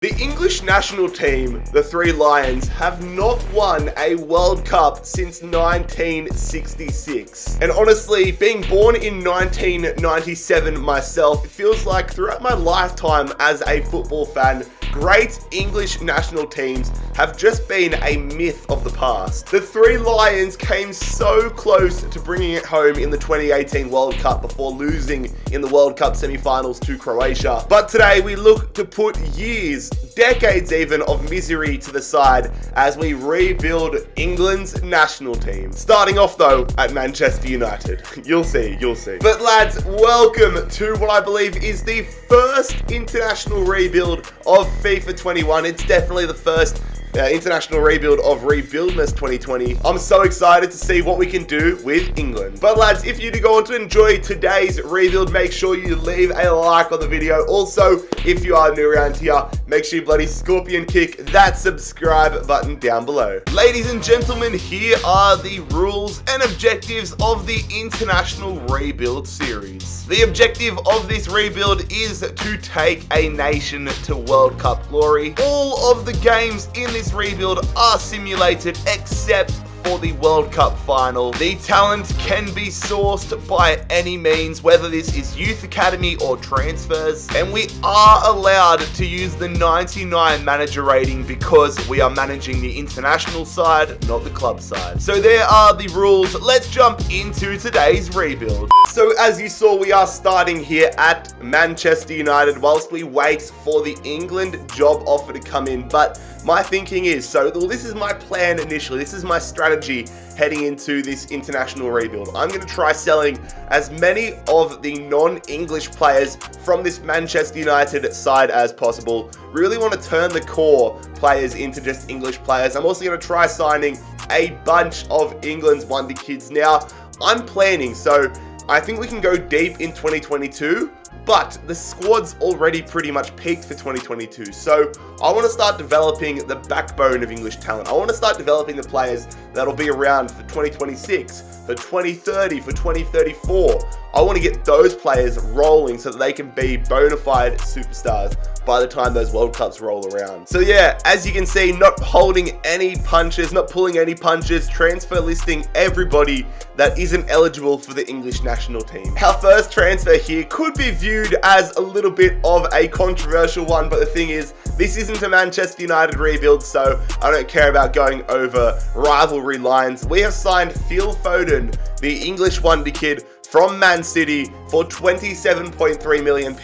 The English national team, the Three Lions, have not won a World Cup since 1966. And honestly, being born in 1997 myself, it feels like throughout my lifetime as a football fan, great English national teams have just been a myth of the past. The Three Lions came so close to bringing it home in the 2018 World Cup before losing in the World Cup semi-finals to Croatia. But today we look to put years, decades even, of misery to the side as we rebuild England's national team. Starting off though at Manchester United. You'll see. But lads, welcome to what I believe is the first international rebuild of FIFA 21. It's definitely the first international rebuild of Rebuildmas 2020. I'm so excited to see what we can do with England. But lads, if you do go on to enjoy today's rebuild, make sure you leave a like on the video. Also, if you are new around here, make sure you bloody scorpion kick that subscribe button down below. Ladies and gentlemen, here are the rules and objectives of the international rebuild series. The objective of this rebuild is to take a nation to World Cup glory. All of the games in this rebuild are simulated except for the World Cup final. The talent can be sourced by any means, whether this is youth academy or transfers, and we are allowed to use the 99 manager rating because we are managing the international side, not the club side. So there are the rules. Let's jump into today's rebuild. So as you saw, we are starting here at Manchester United whilst we wait for the England job offer to come in. But my thinking is, this is my plan initially, this is my strategy heading into this international rebuild. I'm going to try selling as many of the non-English players from this Manchester United side as possible. Really want to turn the core players into just English players. I'm also going to try signing a bunch of England's wonder kids. Now, I'm planning, so I think we can go deep in 2022. But the squad's already pretty much peaked for 2022. So I want to start developing the backbone of English talent. I want to start developing the players that'll be around for 2026, for 2030, for 2034. I want to get those players rolling so that they can be bona fide superstars by the time those World Cups roll around. So yeah, as you can see, not holding any punches, not pulling any punches, transfer listing everybody that isn't eligible for the English national team. Our first transfer here could be viewed as a little bit of a controversial one, but the thing is, this isn't a Manchester United rebuild, so I don't care about going over rivalry lines. We have signed Phil Foden, the English wonder kid from Man City, for £27.3 million,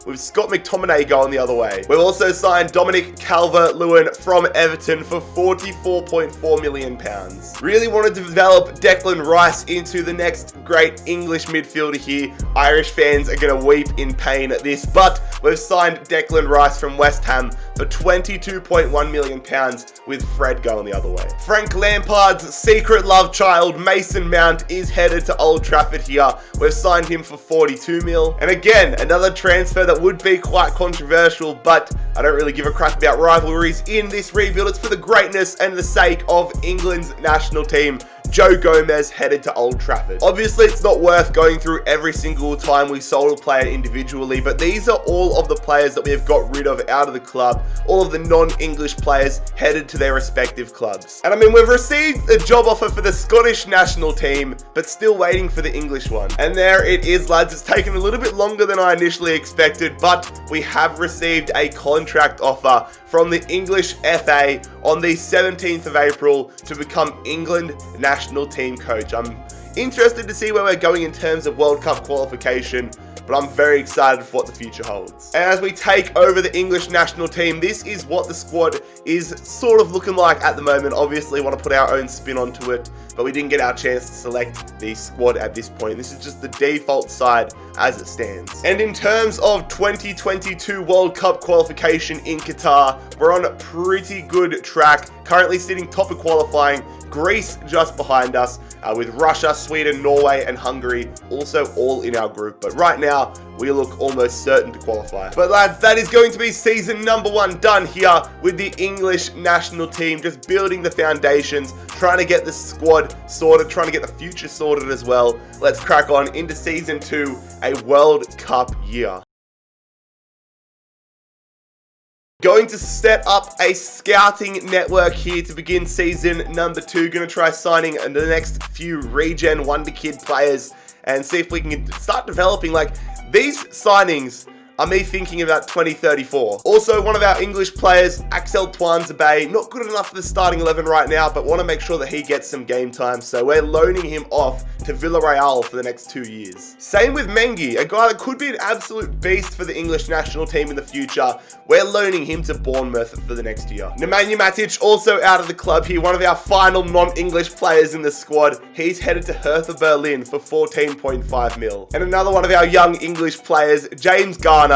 with Scott McTominay going the other way. We've also signed Dominic Calvert-Lewin from Everton for £44.4 million. Really wanted to develop Declan Rice into the next great English midfielder here. Irish fans are going to weep in pain at this, but we've signed Declan Rice from West Ham for £22.1 million, with Fred going the other way. Frank Lampard's secret love child, Mason Mount, is headed to Old Trafford here. We've signed him for 42 mil. And again, another transfer that would be quite controversial, but I don't really give a crap about rivalries in this rebuild. It's for the greatness and the sake of England's national team. Joe Gomez headed to Old Trafford. Obviously, it's not worth going through every single time we sold a player individually, but these are all of the players that we have got rid of out of the club, all of the non-English players headed to their respective clubs. And I mean, we've received a job offer for the Scottish national team, but still waiting for the English one. And there it is, lads. It's taken a little bit longer than I initially expected, but we have received a contract offer from the English FA on the 17th of April to become England national team coach. I'm interested to see where we're going in terms of World Cup qualification, but I'm very excited for what the future holds. And as we take over the English national team, this is what the squad is sort of looking like at the moment. Obviously, want to put our own spin onto it, but we didn't get our chance to select the squad at this point. This is just the default side as it stands. And in terms of 2022 World Cup qualification in Qatar, we're on a pretty good track. Currently sitting top of qualifying, Greece just behind us, with Russia, Sweden, Norway, and Hungary also all in our group. But right now, we look almost certain to qualify. But lads, that is going to be season number 1 done here with the English national team, just building the foundations, trying to get the squad sorted, trying to get the future sorted as well. Let's crack on into season 2, a World Cup year. Going to set up a scouting network here to begin season number 2. Going to try signing the next few regen wonder kid players and see if we can start developing. Like, these signings are me thinking about 2034. Also, one of our English players, Axel Twanzebe, not good enough for the starting 11 right now, but want to make sure that he gets some game time, so we're loaning him off to Villarreal for the next 2 years. Same with Mengi, a guy that could be an absolute beast for the English national team in the future. We're loaning him to Bournemouth for the next year. Nemanja Matic also out of the club here, one of our final non-English players in the squad. He's headed to Hertha Berlin for 14.5 mil. And another one of our young English players, James Garner,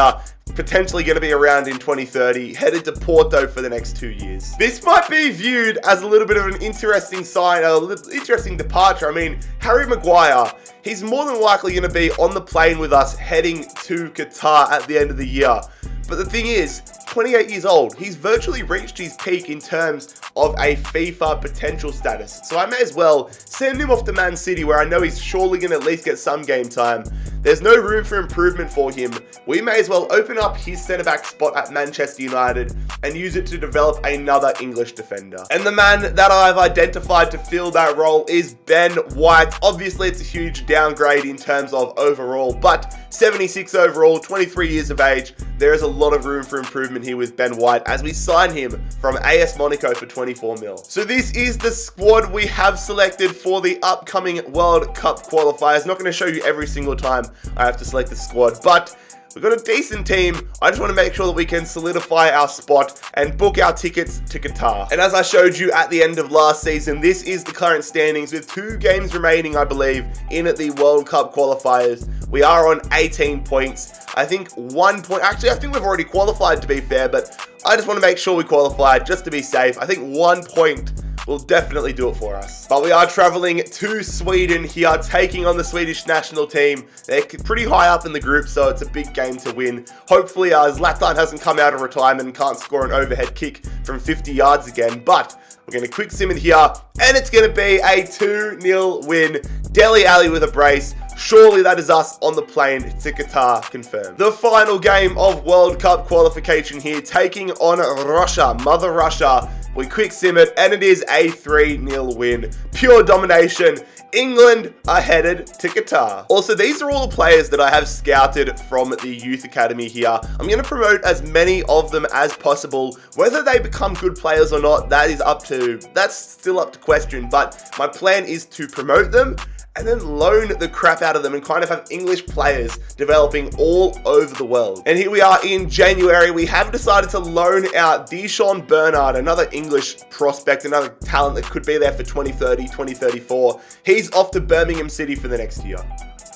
potentially going to be around in 2030, headed to Porto for the next 2 years. This might be viewed as a little bit of an interesting sign, a little interesting departure. I mean, Harry Maguire, he's more than likely going to be on the plane with us heading to Qatar at the end of the year. But the thing is, 28 years old, he's virtually reached his peak in terms of a FIFA potential status. So I may as well send him off to Man City, where I know he's surely going to at least get some game time. There's no room for improvement for him. We may as well open up his centre-back spot at Manchester United and use it to develop another English defender. And the man that I've identified to fill that role is Ben White. Obviously, it's a huge downgrade in terms of overall, but 76 overall, 23 years of age. There is a lot of room for improvement here with Ben White as we sign him from AS Monaco for 24 mil. So this is the squad we have selected for the upcoming World Cup qualifiers. Not going to show you every single time I have to select the squad, but we've got a decent team. I just want to make sure that we can solidify our spot and book our tickets to Qatar. And as I showed you at the end of last season, this is the current standings with 2 games remaining, I believe, in the World Cup qualifiers. We are on 18 points. I think 1 point, actually, I think we've already qualified, to be fair, but I just want to make sure we qualify just to be safe. I think 1 point will definitely do it for us. But we are traveling to Sweden here, taking on the Swedish national team. They're pretty high up in the group, so it's a big game to win. Hopefully, Zlatan hasn't come out of retirement and can't score an overhead kick from 50 yards again. But we're going to quick sim it here, and it's going to be a 2-0 win. Dele Alli with a brace. Surely that is us on the plane to Qatar, confirmed. The final game of World Cup qualification here, taking on Russia, Mother Russia. We quick sim it, and it is a 3-0 win. Pure domination. England are headed to Qatar. Also, these are all the players that I have scouted from the youth academy here. I'm going to promote as many of them as possible. Whether they become good players or not, that's still up to question. But my plan is to promote them and then loan the crap out of them and kind of have English players developing all over the world. And here we are in January. We have decided to loan out Deshaun Bernard, another English prospect, another talent that could be there for 2030, 2034. He's off to Birmingham City for the next year.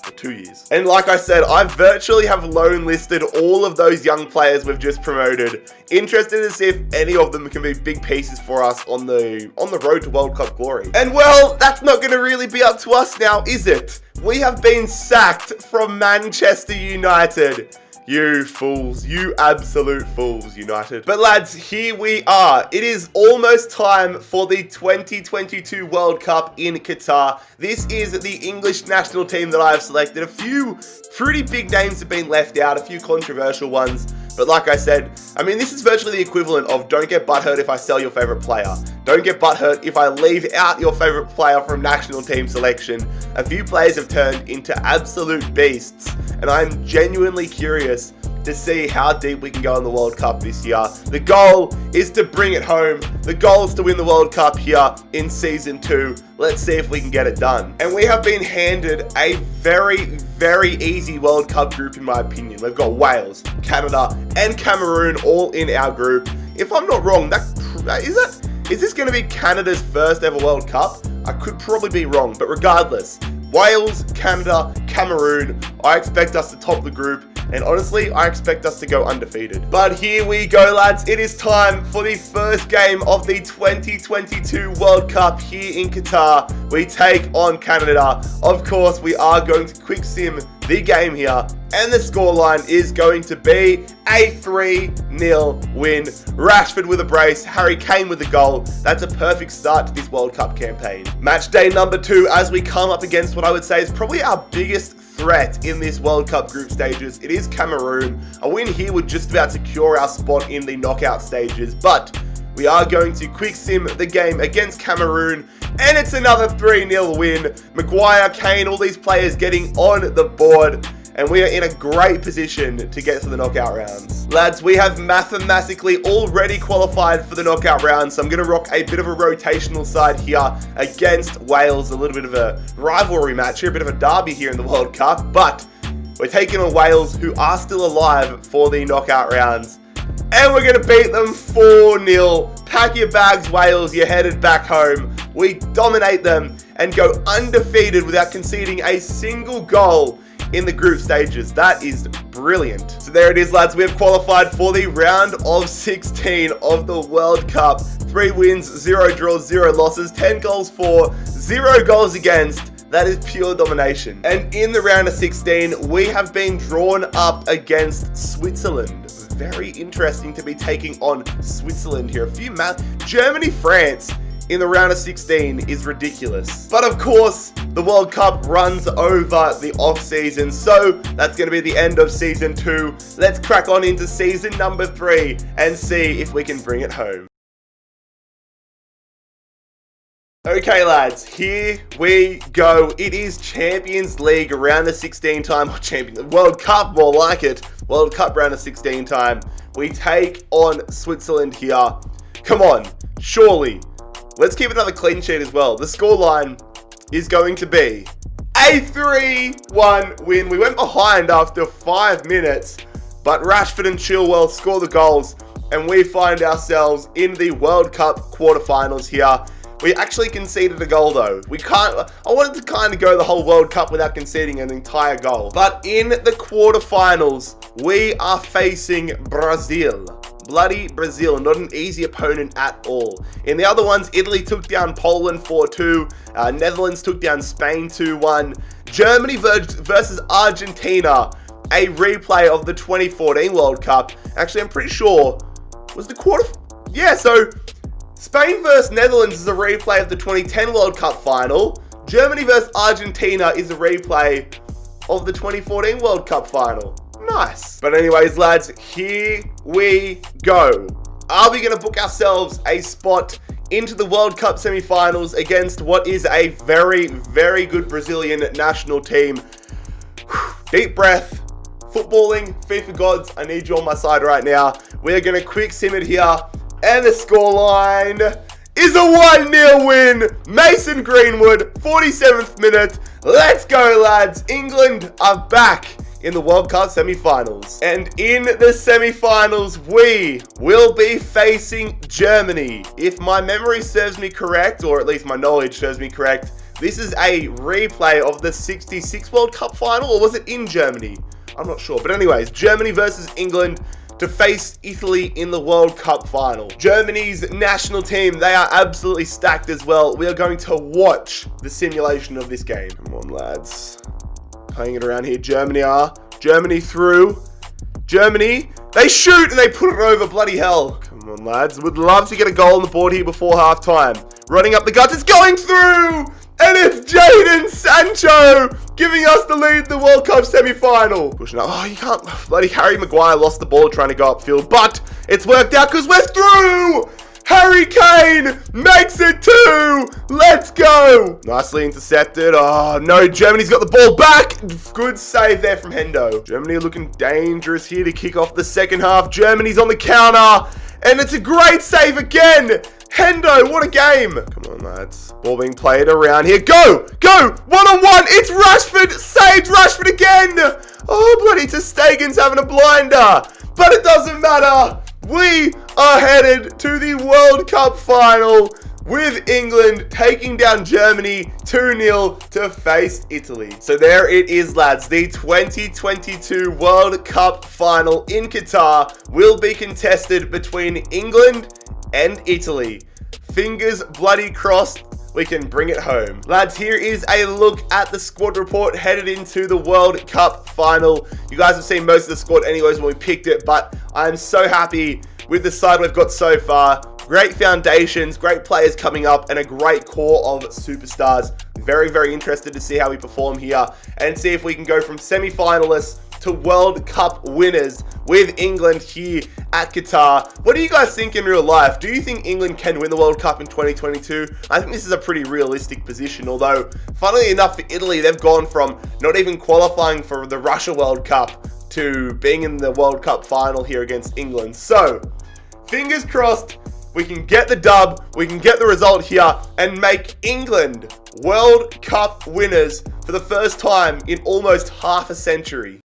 For 2 years. And like I said, I virtually have loan listed all of those young players we've just promoted. Interested to see if any of them can be big pieces for us on the road to World Cup glory. And well, that's not going to really be up to us now, is it? We have been sacked from Manchester United. You fools, you absolute fools, United. But lads, here we are. It is almost time for the 2022 World Cup in Qatar. This is the English national team that I have selected. A few pretty big names have been left out, a few controversial ones. But like I said, I mean, this is virtually the equivalent of don't get butthurt if I sell your favorite player. Don't get butthurt if I leave out your favorite player from national team selection. A few players have turned into absolute beasts, and I'm genuinely curious to see how deep we can go in the World Cup this year. The goal is to bring it home. The goal is to win the World Cup here in Season 2. Let's see if we can get it done. And we have been handed a very, very easy World Cup group in my opinion. We've got Wales, Canada, and Cameroon all in our group. If I'm not wrong, is this going to be Canada's first ever World Cup? I could probably be wrong, but regardless, Wales, Canada, Cameroon, I expect us to top the group. And honestly, I expect us to go undefeated. But here we go, lads. It is time for the first game of the 2022 World Cup here in Qatar. We take on Canada. Of course, we are going to quick sim the game here. And the scoreline is going to be a 3-0 win. Rashford with a brace, Harry Kane with a goal. That's a perfect start to this World Cup campaign. Match day number 2 as we come up against what I would say is probably our biggest threat in this World Cup group stages. It is Cameroon. A win here would just about secure our spot in the knockout stages, but we are going to quick sim the game against Cameroon, and it's another 3-0 win. Maguire, Kane, all these players getting on the board, and we are in a great position to get to the knockout rounds. Lads, we have mathematically already qualified for the knockout rounds, so I'm going to rock a bit of a rotational side here against Wales, a little bit of a rivalry match here, a bit of a derby here in the World Cup, but we're taking on Wales, who are still alive for the knockout rounds, and we're going to beat them 4-0. Pack your bags, Wales, you're headed back home. We dominate them and go undefeated without conceding a single goal in the group stages. That is brilliant. So there it is, lads. We have qualified for the round of 16 of the World Cup. 3 wins, 0 draws, 0 losses, 10 goals for, 0 goals against. That is pure domination. And in the round of 16, we have been drawn up against Switzerland. Very interesting to be taking on Switzerland here. Germany, France in the round of 16 is ridiculous. But of course, the World Cup runs over the off season, so that's going to be the end of season 2. Let's crack on into season number 3 and see if we can bring it home. Okay, lads, here we go. It is Champions League round of 16 time, or World Cup, more like it. World Cup round of 16 time. We take on Switzerland here. Come on, surely. Let's keep another clean sheet as well. The scoreline is going to be a 3-1 win. We went behind after 5 minutes, but Rashford and Chilwell score the goals, and we find ourselves in the World Cup quarterfinals here. We actually conceded a goal though. I wanted to kind of go the whole World Cup without conceding an entire goal. But in the quarterfinals, we are facing Brazil. Bloody Brazil, not an easy opponent at all. In the other ones, Italy took down Poland 4-2. Netherlands took down Spain 2-1. Germany versus Argentina, a replay of the 2014 World Cup. Actually, I'm pretty sure, was the quarter... Yeah, so Spain versus Netherlands is a replay of the 2010 World Cup final. Germany versus Argentina is a replay of the 2014 World Cup final. Nice. But anyways, lads, here we go. Are we going to book ourselves a spot into the World Cup semi-finals against what is a very, very good Brazilian national team? Deep breath. Footballing, FIFA gods, I need you on my side right now. We're going to quick sim it here. And the scoreline is a 1-0 win. Mason Greenwood, 47th minute. Let's go, lads. England are back in the World Cup semi-finals. And in the semi-finals, we will be facing Germany. If my memory serves me correct, or at least my knowledge serves me correct, this is a replay of the 66 World Cup final, or was it in Germany? I'm not sure. But anyways, Germany versus England to face Italy in the World Cup final. Germany's national team, they are absolutely stacked as well. We are going to watch the simulation of this game. Come on, lads. Playing it around here. Germany through. Germany. They shoot and they put it over. Bloody hell. Come on, lads. Would love to get a goal on the board here before half-time. Running up the guts. It's going through! And it's Jadon Sancho giving us the lead in the World Cup semi-final. Pushing up. Oh, you can't. Bloody Harry Maguire lost the ball trying to go upfield. But it's worked out because we're through! Harry Kane makes it 2. Let's go. Nicely intercepted. Oh, no. Germany's got the ball back. Good save there from Hendo. Germany looking dangerous here to kick off the second half. Germany's on the counter. And it's a great save again. Hendo, what a game. Come on, lads. Ball being played around here. Go. Go. 1-on-1. It's Rashford. Saved Rashford again. Oh, bloody ter Stegen's having a blinder. But it doesn't matter. We are headed to the World Cup final with England taking down Germany 2-0 to face Italy. So there it is, lads. The 2022 World Cup final in Qatar will be contested between England and Italy. Fingers bloody crossed we can bring it home. Lads, here is a look at the squad report headed into the World Cup final. You guys have seen most of the squad anyways when we picked it, but I'm so happy with the side we've got so far. Great foundations, great players coming up, and a great core of superstars. Very, very interested to see how we perform here and see if we can go from semi-finalists to World Cup winners with England here at Qatar. What do you guys think in real life? Do you think England can win the World Cup in 2022? I think this is a pretty realistic position, although funnily enough for Italy, they've gone from not even qualifying for the Russia World Cup to being in the World Cup final here against England. So, fingers crossed, we can get the dub, we can get the result here, and make England World Cup winners for the first time in almost half a century.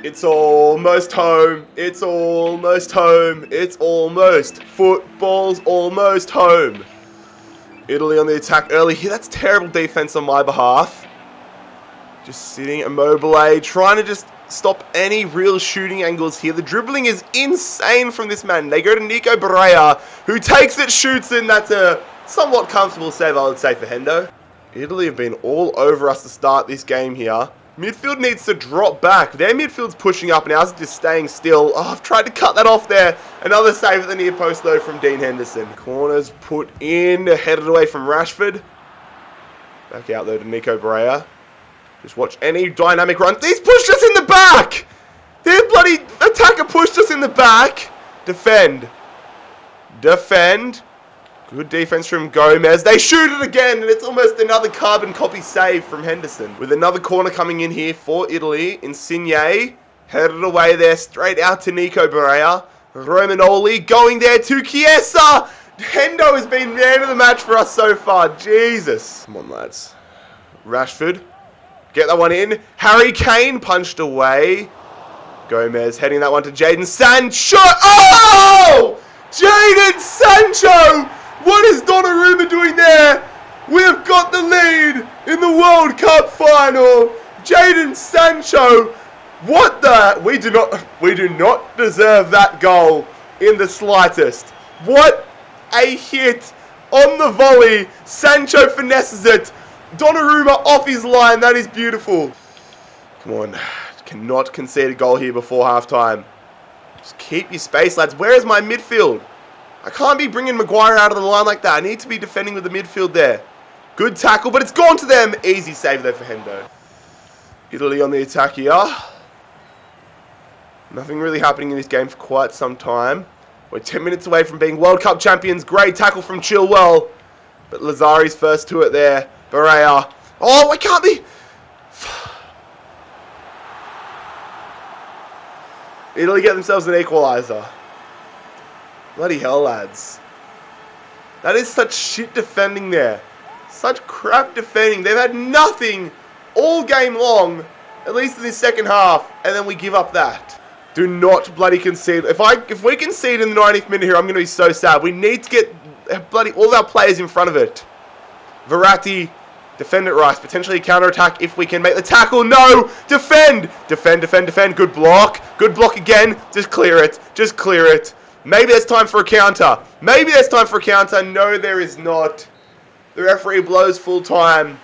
It's almost home. It's almost home. It's almost. Football's almost home. Italy on the attack early here. That's terrible defense on my behalf. Just sitting Immobile, trying to just stop any real shooting angles here. The dribbling is insane from this man. They go to Nico Barea, who takes it, shoots it, and that's a somewhat comfortable save, I would say, for Hendo. Italy have been all over us to start this game here. Midfield needs to drop back. Their midfield's pushing up and ours is just staying still. Oh, I've tried to cut that off there. Another save at the near post though from Dean Henderson. Corners put in, headed away from Rashford. Back out though to Nico Barea. Just watch any dynamic run. He's pushed us in the back! Their bloody attacker pushed us in the back. Defend. Defend. Good defense from Gomez. They shoot it again, and it's almost another carbon copy save from Henderson. With another corner coming in here for Italy. Insigne headed away there, straight out to Nico Barea. Romagnoli going there to Chiesa. Hendo has been man of the match for us so far. Jesus. Come on, lads. Rashford. Get that one in. Harry Kane punched away. Gomez heading that one to Jadon Sancho. Oh! Jadon Sancho! What is Donnarumma doing there? We have got the lead in the World Cup final. Jadon Sancho. What the? We do not deserve that goal in the slightest. What a hit on the volley. Sancho finesses it. Donnarumma off his line. That is beautiful. Come on. Cannot concede a goal here before halftime. Just keep your space, lads. Where is my midfield? I can't be bringing Maguire out of the line like that. I need to be defending with the midfield there. Good tackle, but it's gone to them. Easy save there for Hendo. Italy on the attack here. Nothing really happening in this game for quite some time. We're 10 minutes away from being World Cup champions. Great tackle from Chilwell. But Lazari's first to it there. Barea. Oh, we can't be... Italy get themselves an equaliser. Bloody hell, lads. That is such shit defending there. Such crap defending. They've had nothing all game long, at least in this second half, and then we give up that. Do not bloody concede. If we concede in the 90th minute here, I'm going to be so sad. We need to get bloody all of our players in front of it. Verratti, defend it, Rice. Potentially a counter-attack if we can make the tackle. No! Defend! Defend, defend, defend. Good block. Good block again. Just clear it. Just clear it. Maybe there's time for a counter. Maybe there's time for a counter. No, there is not. The referee blows full time.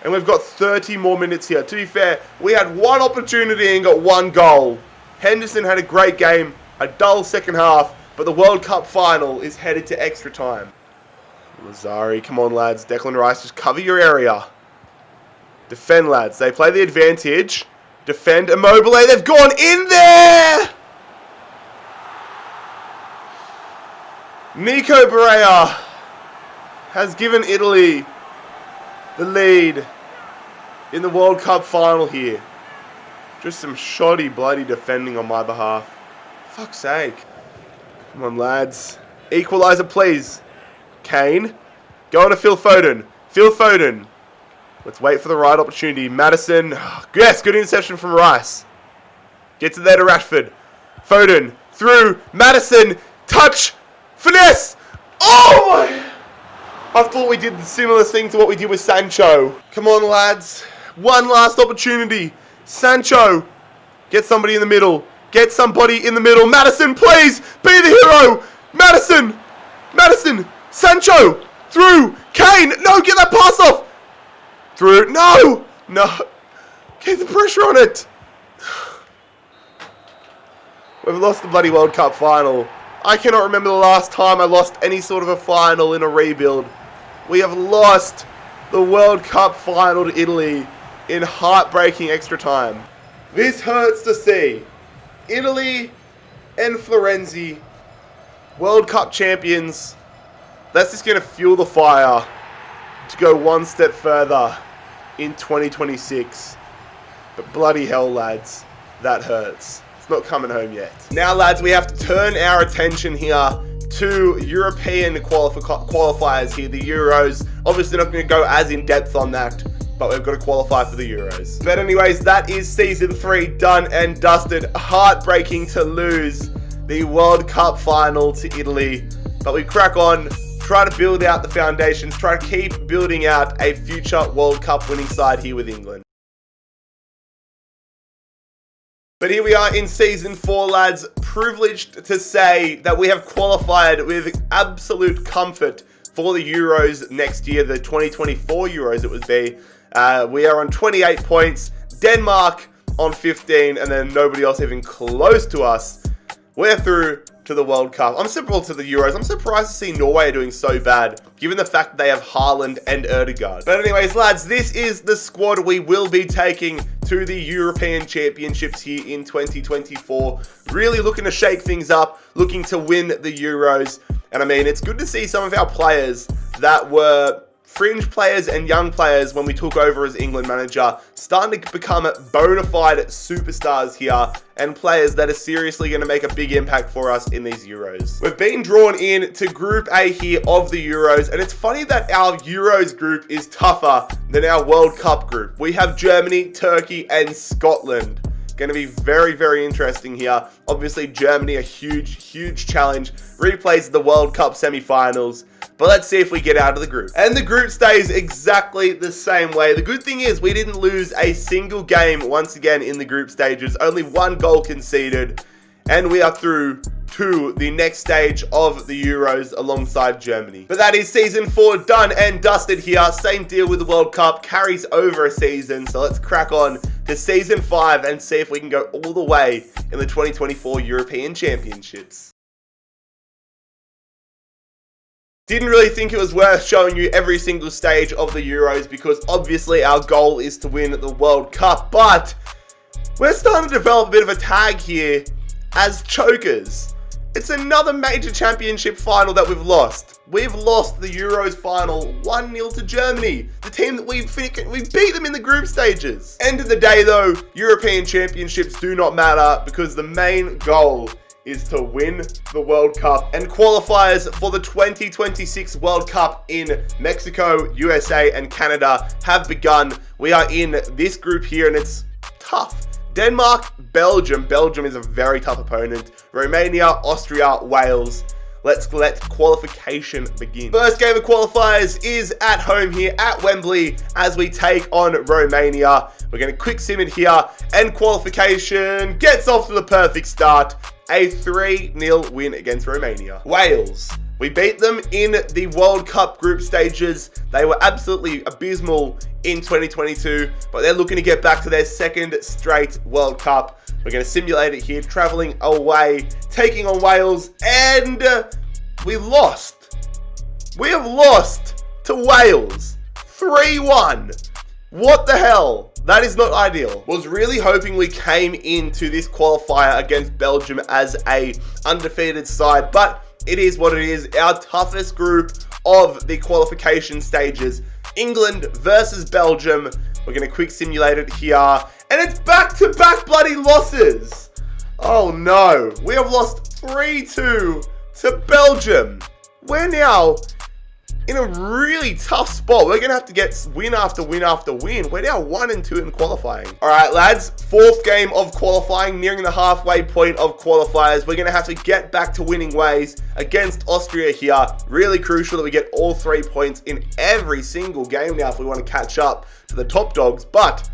And we've got 30 more minutes here. To be fair, we had one opportunity and got one goal. Henderson had a great game. A dull second half. But the World Cup final is headed to extra time. Lazari, come on, lads. Declan Rice, just cover your area. Defend, lads. They play the advantage. Defend Immobile. They've gone in there. Nico Barea has given Italy the lead in the World Cup final here. Just some shoddy, bloody defending on my behalf. Fuck's sake. Come on, lads. Equaliser, please. Kane. Go on to Phil Foden. Phil Foden. Let's wait for the right opportunity. Maddison. Yes, good interception from Rice. Gets it there to Rashford. Foden. Through. Maddison. Touch. Finesse. Oh my. I thought we did a similar thing to what we did with Sancho. Come on, lads. One last opportunity. Sancho. Get somebody in the middle. Get somebody in the middle. Maddison, please. Be the hero. Maddison. Maddison. Sancho. Through. Kane. No, get that pass off. Through. No. No. Keep the pressure on it. We've lost the bloody World Cup final. I cannot remember the last time I lost any sort of a final in a rebuild. We have lost the World Cup final to Italy in heartbreaking extra time. This hurts to see. Italy and Florenzi, World Cup champions. That's just going to fuel the fire to go one step further in 2026. But bloody hell, lads, that hurts. It's not coming home yet. Now, lads, we have to turn our attention here to European qualifiers here, the Euros. Obviously not going to go as in depth on that, but we've got to qualify for the Euros. But anyways, that is season 3 done and dusted. Heartbreaking to lose the World Cup final to Italy, but we crack on, try to build out the foundations, try to keep building out a future World Cup winning side here with England. But here we are in season 4, lads, privileged to say that we have qualified with absolute comfort for the Euros next year, the 2024 Euros it would be. We are on 28 points, Denmark on 15, and then nobody else even close to us. We're through to the World Cup. I'm surprised to the Euros. I'm surprised to see Norway doing so bad, given the fact that they have Haaland and Ødegaard. But anyways, lads, this is the squad we will be taking to the European Championships here in 2024. Really looking to shake things up, looking to win the Euros. And I mean, it's good to see some of our players that were fringe players and young players when we took over as England manager starting to become bona fide superstars here and players that are seriously going to make a big impact for us in these Euros. We've been drawn in to Group A here of the Euros, and it's funny that our Euros group is tougher than our World Cup group. We have Germany, Turkey, and Scotland. Going to be very, very interesting here. Obviously, Germany, a huge challenge. Replays the World Cup semi-finals. But let's see if we get out of the group. And the group stays exactly the same way. The good thing is we didn't lose a single game once again in the group stages. Only 1 goal conceded. And we are through to the next stage of the Euros alongside Germany. But that is season 4 done and dusted here. Same deal with the World Cup. Carries over a season. So let's crack on to season 5 and see if we can go all the way in the 2024 European Championships. Didn't really think it was worth showing you every single stage of the Euros because obviously our goal is to win the World Cup, but we're starting to develop a bit of a tag here as chokers. It's another major championship final that we've lost. We've lost the Euros final 1-0 to Germany, the team that we beat them in the group stages. End of the day though, European championships do not matter because the main goal is to win the World Cup, and qualifiers for the 2026 World Cup in Mexico, USA, and Canada have begun. We are in this group here, and it's tough. Denmark, Belgium. Belgium is a very tough opponent. Romania, Austria, Wales. Let's let qualification begin. First game of qualifiers is at home here at Wembley as we take on Romania. We're going to quick sim it here, and qualification gets off to the perfect start. A 3-0 win against Romania. Wales. We beat them in the World Cup group stages. They were absolutely abysmal in 2022, but they're looking to get back to their 2nd straight World Cup. We're going to simulate it here, traveling away, taking on Wales, and we lost. We have lost to Wales 3-1. What the hell? That is not ideal. Was really hoping we came into this qualifier against Belgium as a undefeated side, but it is what it is. Our toughest group of the qualification stages. England versus Belgium. We're going to quick simulate it here. And it's back-to-back bloody losses. Oh no. We have lost 3-2 to Belgium. We're now in a really tough spot. We're going to have to get win after win after win. We're now 1-2 in qualifying. All right, lads. Fourth game of qualifying, nearing the halfway point of qualifiers. We're going to have to get back to winning ways against Austria here. Really crucial that we get all 3 points in every single game now if we want to catch up to the top dogs. But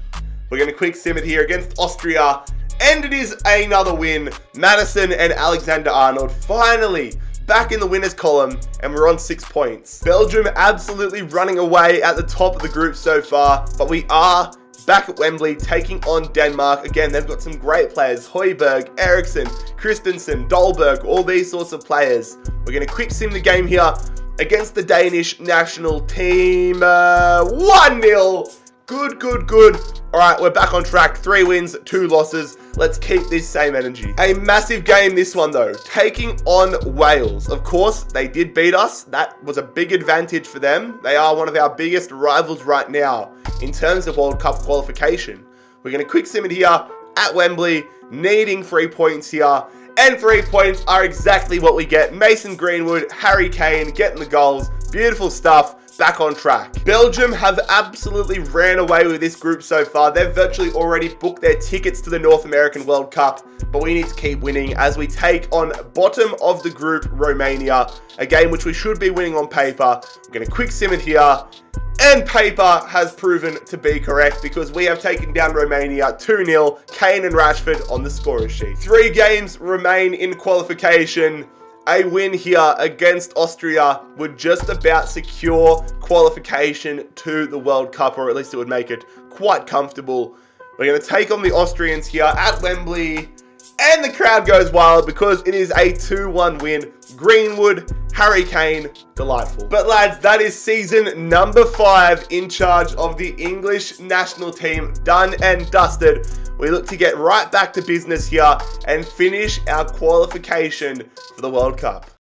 we're going to quick sim it here against Austria. And it is another win. Madison and Alexander-Arnold finally back in the winners column, and we're on 6 points. Belgium absolutely running away at the top of the group so far, but we are back at Wembley taking on Denmark. Again, they've got some great players. Højbjerg, Eriksen, Christensen, Dolberg, all these sorts of players. We're going to quick sim the game here against the Danish national team. 1-0. Good, good, good. All right, we're back on track. 3 wins, 2 losses. Let's keep this same energy. A massive game, this one, though. Taking on Wales. Of course, they did beat us. That was a big advantage for them. They are one of our biggest rivals right now in terms of World Cup qualification. We're going to quick sim it here at Wembley, needing 3 points here. And 3 points are exactly what we get. Mason Greenwood, Harry Kane getting the goals. Beautiful stuff. Back on track. Belgium have absolutely ran away with this group so far. They've virtually already booked their tickets to the North American World Cup, but we need to keep winning as we take on bottom of the group Romania, a game which we should be winning on paper. We're going to quick sim it here, and paper has proven to be correct because we have taken down Romania 2-0, Kane and Rashford on the scorer sheet. 3 games remain in qualification. A win here against Austria would just about secure qualification to the World Cup, or at least it would make it quite comfortable. We're going to take on the Austrians here at Wembley, and the crowd goes wild because it is a 2-1 win. Greenwood, Harry Kane, delightful. But lads, that is season number 5 in charge of the English national team, done and dusted. We look to get right back to business here and finish our qualification for the World Cup.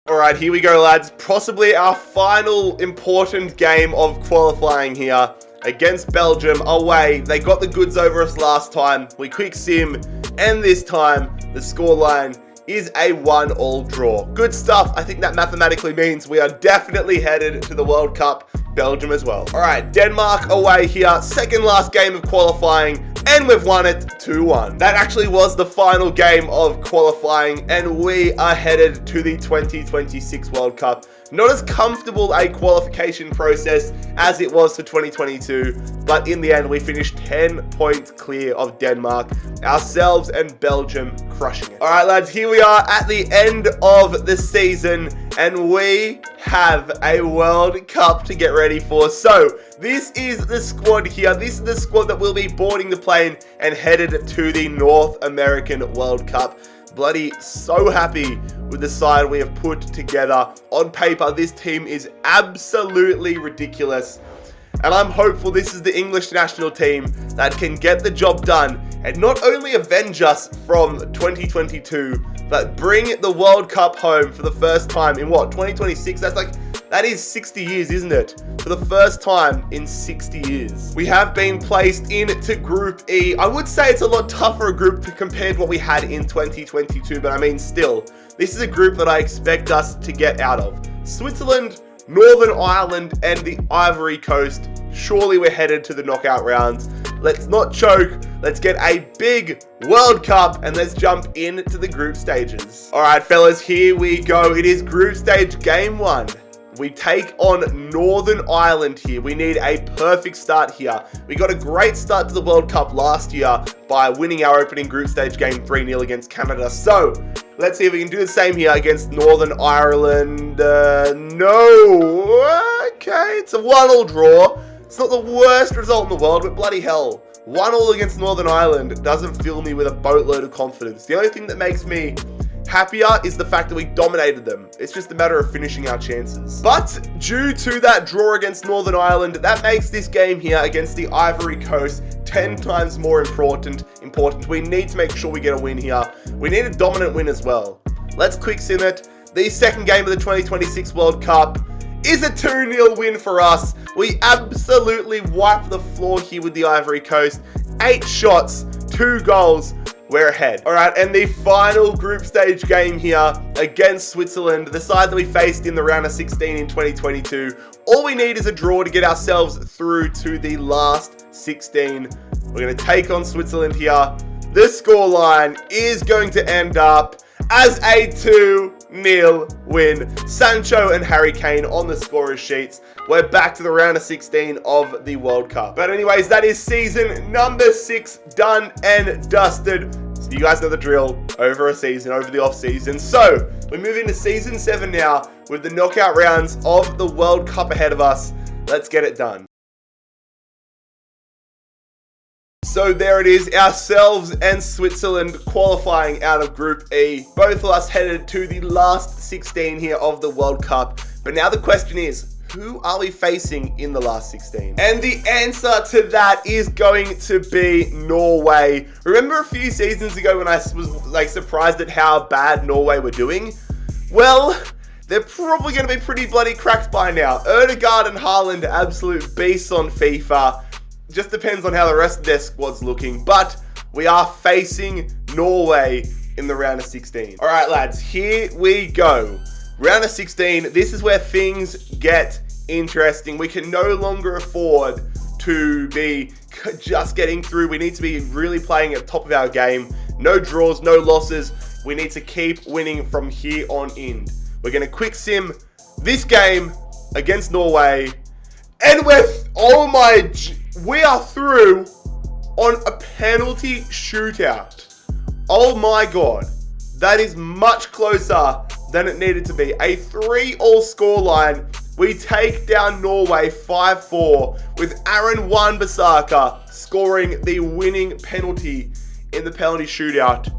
Alright, here we go, lads. Possibly our final important game of qualifying here against Belgium away. They got the goods over us last time. We quick sim, and this time the scoreline is a 1-1 draw. Good stuff. I think that mathematically means we are definitely headed to the World Cup. Belgium as well. All right, Denmark away here. Second last game of qualifying, and we've won it 2-1. That actually was the final game of qualifying, and we are headed to the 2026 World Cup. Not as comfortable a qualification process as it was for 2022, but in the end, we finished 10 points clear of Denmark, ourselves and Belgium crushing it. All right, lads, here we are at the end of the season, and we have a World Cup to get ready for. So this is the squad here. This is the squad that will be boarding the plane and headed to the North American World Cup. Bloody so happy with the side we have put together. On paper, this team is absolutely ridiculous. And I'm hopeful this is the English national team that can get the job done and not only avenge us from 2022, but bring the World Cup home for the first time in what, 2026? That is 60 years, isn't it? For the first time in 60 years. We have been placed into Group E. I would say it's a lot tougher a group compared to what we had in 2022, but I mean still, this is a group that I expect us to get out of. Switzerland, Northern Ireland, and the Ivory Coast. Surely we're headed to the knockout rounds. Let's not choke. Let's get a big World Cup and let's jump into the group stages. All right, fellas, here we go. It is group stage game 1. We take on Northern Ireland here. We need a perfect start here. We got a great start to the World Cup last year by winning our opening group stage game 3-0 against Canada. So let's see if we can do the same here against Northern Ireland. No. Okay, it's a 1-1 draw. It's not the worst result in the world, but bloody hell. 1-1 against Northern Ireland doesn't fill me with a boatload of confidence. The only thing that makes me happier is the fact that we dominated them. It's just a matter of finishing our chances. But due to that draw against Northern Ireland, that makes this game here against the Ivory Coast 10 times more important. We need to make sure we get a win here. We need a dominant win as well. Let's quick sim it. The second game of the 2026 World Cup is a 2-0 win for us. We absolutely wiped the floor here with the Ivory Coast. 8 shots, 2 goals. We're ahead. All right, and the final group stage game here against Switzerland, the side that we faced in the round of 16 in 2022. All we need is a draw to get ourselves through to the last 16. We're going to take on Switzerland here. The scoreline is going to end up as a 2-0 win. Sancho and Harry Kane on the scorers sheets. We're back to the round of 16 of the World Cup. But anyways, that is season number 6 done and dusted. So you guys know the drill. Over a season, over the off season. So we move into season 7 now with the knockout rounds of the World Cup ahead of us. Let's get it done. So there it is, ourselves and Switzerland qualifying out of Group E. Both of us headed to the last 16 here of the World Cup. But now the question is, who are we facing in the last 16? And the answer to that is going to be Norway. Remember a few seasons ago when I was surprised at how bad Norway were doing? Well, they're probably going to be pretty bloody cracked by now. Ødegaard and Haaland are absolute beasts on FIFA. Just depends on how the rest of their squad's looking. But we are facing Norway in the round of 16. All right, lads, here we go. Round of 16, this is where things get interesting. We can no longer afford to be just getting through. We need to be really playing at the top of our game. No draws, no losses. We need to keep winning from here on in. We're going to quick sim this game against Norway. And we are through on a penalty shootout. Oh my God. That is much closer than it needed to be. A 3-all scoreline. We take down Norway 5-4 with Aaron Wan-Bissaka scoring the winning penalty in the penalty shootout.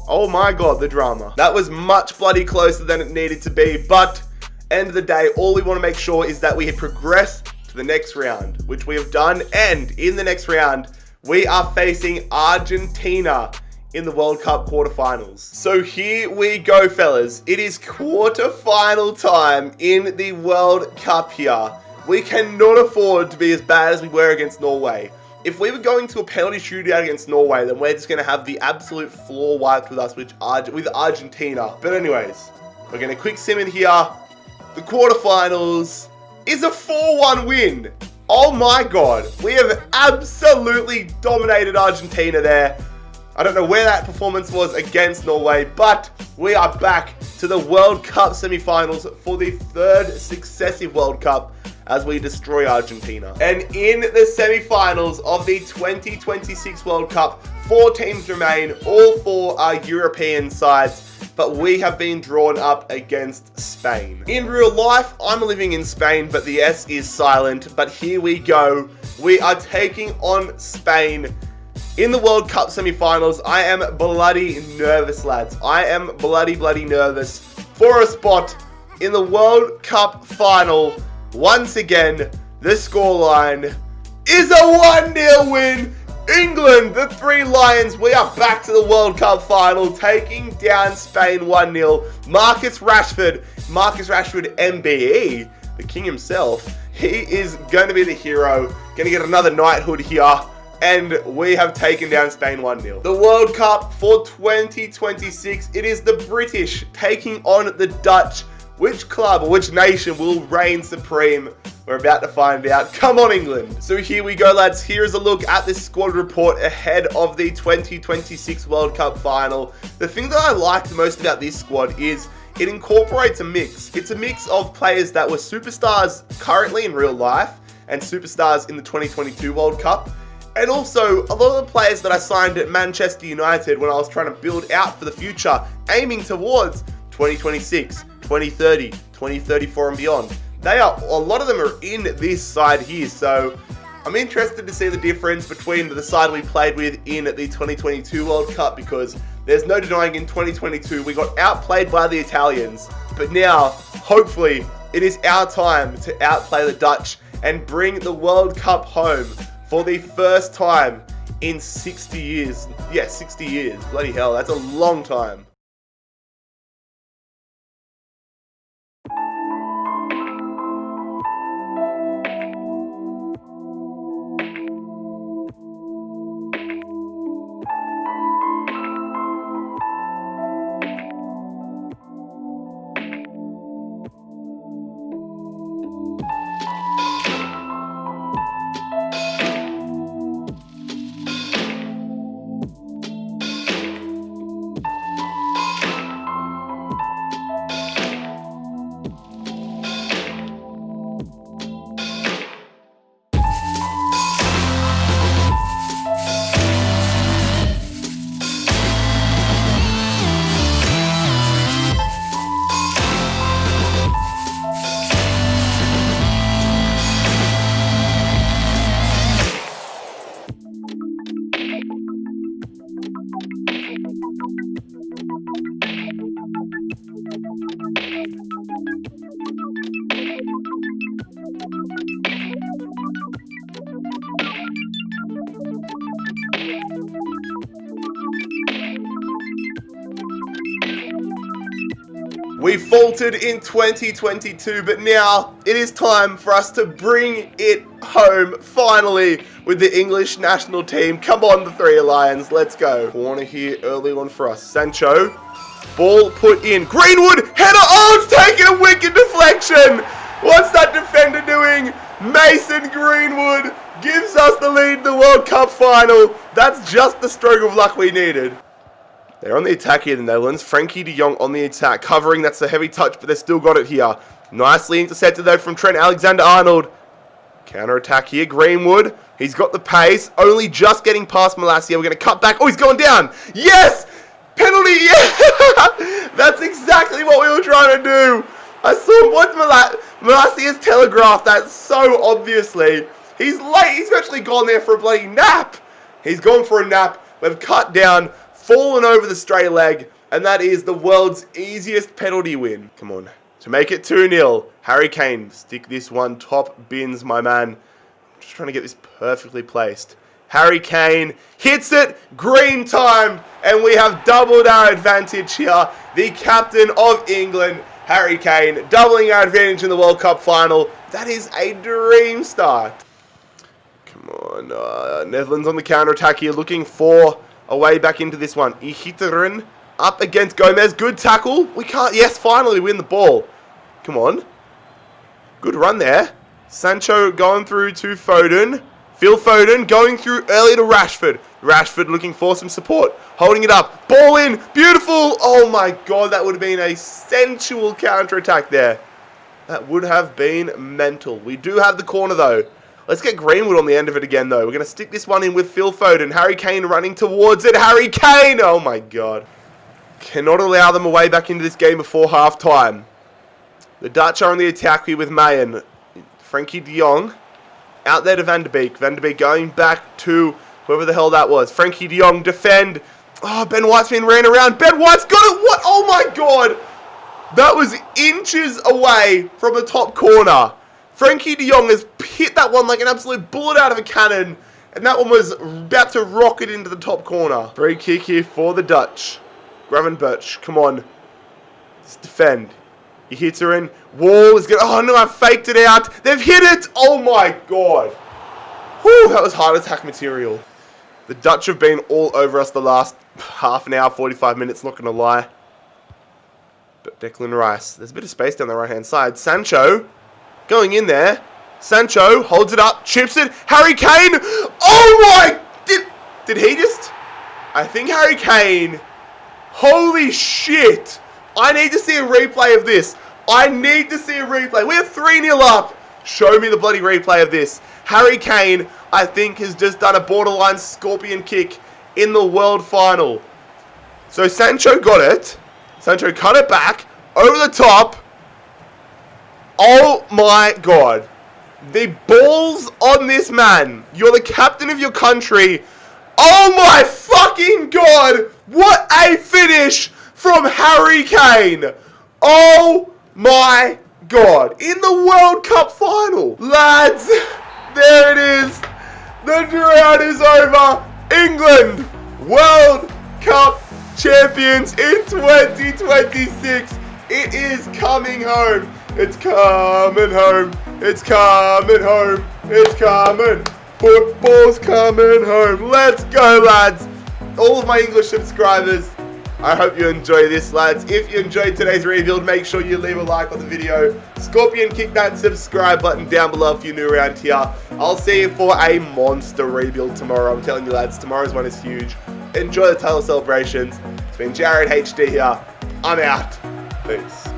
Oh my God, the drama. That was much bloody closer than it needed to be, but end of the day, all we want to make sure is that we had progressed to the next round, which we have done, and in the next round, we are facing Argentina in the World Cup quarterfinals. So here we go, fellas. It is quarterfinal time in the World Cup here. We cannot afford to be as bad as we were against Norway. If we were going to a penalty shootout against Norway, then we're just going to have the absolute floor wiped with us with Argentina. But anyways, we're going to quick sim in here. The quarterfinals is a 4-1 win. Oh my God. We have absolutely dominated Argentina there. I don't know where that performance was against Norway, but we are back to the World Cup semi-finals for the 3rd successive World Cup as we destroy Argentina. And in the semi-finals of the 2026 World Cup, 4 teams remain. All 4 are European sides, but we have been drawn up against Spain. In real life, I'm living in Spain, but the S is silent. But here we go. We are taking on Spain in the World Cup semi-finals. I am bloody nervous, lads. I am bloody nervous for a spot in the World Cup final. Once again, the scoreline is a 1-0 win. England, the 3 Lions, we are back to the World Cup final, taking down Spain 1-0. Marcus Rashford, MBE, the king himself, he is going to be the hero, going to get another knighthood here. And we have taken down Spain 1-0. The World Cup for 2026, it is the British taking on the Dutch. Which club or which nation will reign supreme? We're about to find out. Come on, England. So here we go, lads. Here is a look at this squad report ahead of the 2026 World Cup final. The thing that I like the most about this squad is it incorporates a mix. It's a mix of players that were superstars currently in real life and superstars in the 2022 World Cup. And also, a lot of the players that I signed at Manchester United when I was trying to build out for the future, aiming towards 2026, 2030, 2034 and beyond. A lot of them are in this side here, so I'm interested to see the difference between the side we played with in the 2022 World Cup, because There's no denying in 2022 we got outplayed by the Italians. But now, hopefully, it is our time to outplay the Dutch and bring the World Cup home for the first time in 60 years. Yeah, 60 years. Bloody hell, that's a long time. We faltered in 2022, but now it is time for us to bring it home, finally, with the English national team. Come on, the Three Lions, let's go. Corner here early on for us. Sancho, ball put in. Greenwood, header, oh, it's taking a wicked deflection. What's that defender doing? Mason Greenwood gives us the lead in the World Cup final. That's just the stroke of luck we needed. They're on the attack here, the Netherlands. Frankie de Jong on the attack. Covering, that's a heavy touch, but they've still got it here. Nicely intercepted, though, from Trent Alexander-Arnold. Counter-attack here, Greenwood. He's got the pace. Only just getting past Malacia. We're going to cut back. Oh, he's going down. Yes! Penalty, yeah! That's exactly what we were trying to do. I saw what Malacia's telegraphed that so obviously. He's late. He's actually gone there for a bloody nap. He's gone for a nap. We've cut down, fallen over the stray leg, and that is the world's easiest penalty win. Come on. To make it 2-0, Harry Kane, stick this one top bins, my man. I'm just trying to get this perfectly placed. Harry Kane hits it, green timed, and we have doubled our advantage here. The captain of England, Harry Kane, doubling our advantage in the World Cup final. That is a dream start. Come on, Netherlands on the counter-attack here, looking for a way back into this one. Ihitteren up against Gomez. Good tackle. We can't. Yes, finally win the ball. Come on. Good run there. Sancho going through to Foden. Phil Foden going through early to Rashford. Rashford looking for some support. Holding it up. Ball in. Beautiful. Oh my God. That would have been a sensual counter-attack there. That would have been mental. We do have the corner though. Let's get Greenwood on the end of it again, though. We're going to stick this one in with Phil Foden. Harry Kane running towards it. Harry Kane! Oh, my God. Cannot allow them a way back into this game before half-time. The Dutch are on the attack here with Mayen. Frankie de Jong out there to Van de Beek. Van de Beek going back to whoever the hell that was. Frankie de Jong defend. Oh, Ben White's been ran around. Ben White's got it. What? Oh, my God. That was inches away from the top corner. Frankie de Jong has hit that one like an absolute bullet out of a cannon. And that one was about to rocket into the top corner. Free kick here for the Dutch. Gravenberch, come on. Let's defend. He hits her in. Wall is going to... Oh, no, I faked it out. They've hit it. Oh, my God. Whew, that was heart attack material. The Dutch have been all over us the last half an hour, 45 minutes, not going to lie. But Declan Rice. There's a bit of space down the right-hand side. Sancho... going in there. Sancho holds it up, chips it. Harry Kane. Oh my! Did he just? I think Harry Kane. Holy shit! I need to see a replay of this. I need to see a replay. We're 3-0 up. Show me the bloody replay of this. Harry Kane, I think, has just done a borderline scorpion kick in the world final. So Sancho got it. Sancho cut it back over the top. Oh my God. The balls on this man. You're the captain of your country. Oh my fucking god! What a finish from Harry Kane! Oh my god! In the World Cup final! Lads, there it is! The drought is over! England, World Cup champions in 2026! It is coming home! It's coming home! It's coming home! It's coming! Football's coming home. Let's go, lads. All of my English subscribers, I hope you enjoy this, lads. If you enjoyed today's rebuild, make sure you leave a like on the video. Scorpion, kick that subscribe button down below if you're new around here. I'll see you for a monster rebuild tomorrow. I'm telling you, lads, tomorrow's one is huge. Enjoy the title celebrations. It's been Jared HD here. I'm out. Peace.